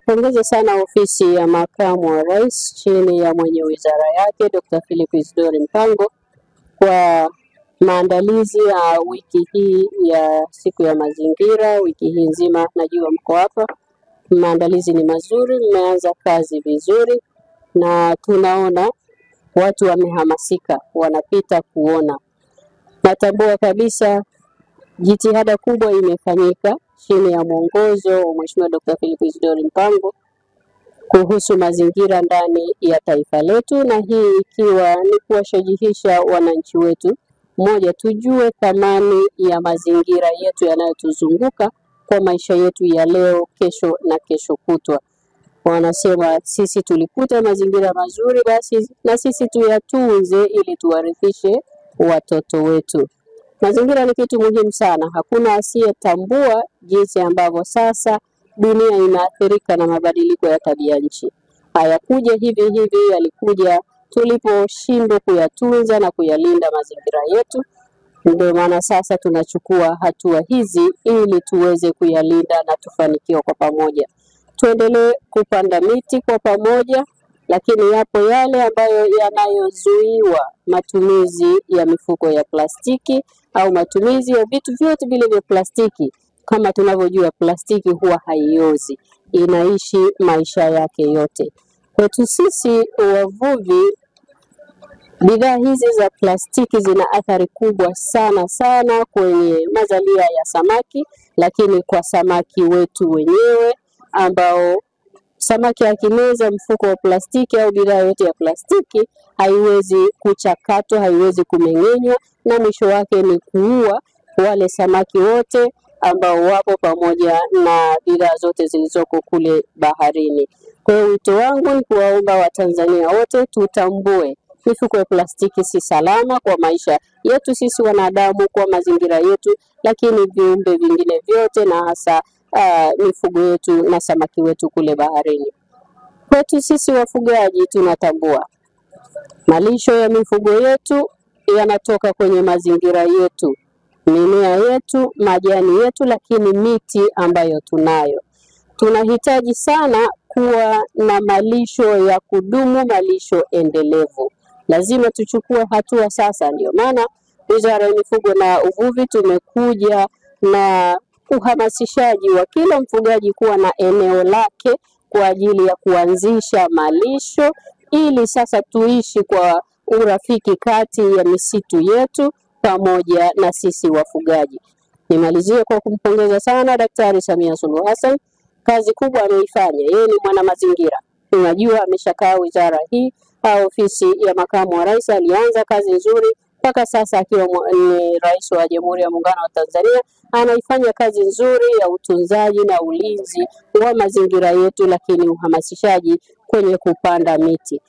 Napongeza sana ofisi ya makamu wa rais chini ya mwenye wizara yake Dr. Philip Isidori Mpango kwa maandalizi ya wiki hii ya siku ya mazingira. Wiki hii nzima najua mko hapa, maandalizi ni mazuri, mmeanza kazi vizuri na tunaona watu wamehamasika, wanapita kuona. Natambua kabisa jitihada kubwa imefanyika chini ya mwongozo wa Mheshimiwa Dr. Philip Isidori Mpango kuhusu mazingira ndani ya taifa letu, na hii ikiwa ni kuwashajihisha wananchi wetu, moja, tujue thamani ya mazingira yetu yanayotuzunguka kwa maisha yetu ya leo, kesho na kesho kutwa. Wanasema sisi tulikuta mazingira mazuri, basi na sisi tuyatunze ili tuwarithishe watoto wetu. Mazingira ni kitu muhimu sana. Hakuna asiyetambua jinsi ambavyo sasa dunia inaathirika na mabadiliko ya tabia nchi. Hayakuja hivi hivi, yalikuja tuliposhindwa kuyatunza na kuyalinda mazingira yetu. Ndio maana sasa tunachukua hatua hizi ili tuweze kuyalinda na tufanikiwe kwa pamoja. Tuendelee kupanda miti kwa pamoja, lakini yapo yale ambayo yanayozuiwa, matumizi ya mifuko ya plastiki au matumizi ya vitu vyote vile vya plastiki. Kama tunavyojua, plastiki huwa haiozi, inaishi maisha yake yote. Kwetu sisi wavuvi, bidhaa hizi za plastiki zina athari kubwa sana kwenye mazalia ya samaki, lakini kwa samaki wetu wenyewe ambao samaki akimeza mfuko wa plastiki au bidhaa yote ya plastiki haiwezi kuchakatwa, haiwezi kumeng'enywa, na mwisho wake ni kuua wale samaki wote ambao wapo pamoja na bidhaa zote zilizoko kule baharini. Kwa hiyo wito wangu ni kuwaomba Watanzania wote tutambue mifuko ya plastiki si salama kwa maisha yetu sisi wanadamu, kwa mazingira yetu, lakini viumbe vingine vyote na hasa mifugo yetu na samaki wetu kule baharini. Kwetu sisi wafugaji tunatambua malisho ya mifugo yetu yanatoka kwenye mazingira yetu, mimea yetu, majani yetu, lakini miti ambayo tunayo. Tunahitaji sana kuwa na malisho ya kudumu, malisho endelevu. Lazima tuchukue hatua sasa. Ndio maana Wizara ya Mifugo na Uvuvi tumekuja na uhamasishaji wa kila mfugaji kuwa na eneo lake kwa ajili ya kuanzisha malisho, ili sasa tuishi kwa urafiki kati ya misitu yetu pamoja na sisi wafugaji. Nimalizie kwa kumpongeza sana Daktari Samia Suluhu Hassan, kazi kubwa ameifanya. Yeye ni mwana mazingira, tunajua ameshakaa wizara hii au ofisi ya makamu wa rais, alianza kazi nzuri mpaka sasa akiwa ni rais wa Jamhuri ya Muungano wa Tanzania, anaifanya kazi nzuri ya utunzaji na ulinzi wa mazingira yetu, lakini uhamasishaji kwenye kupanda miti.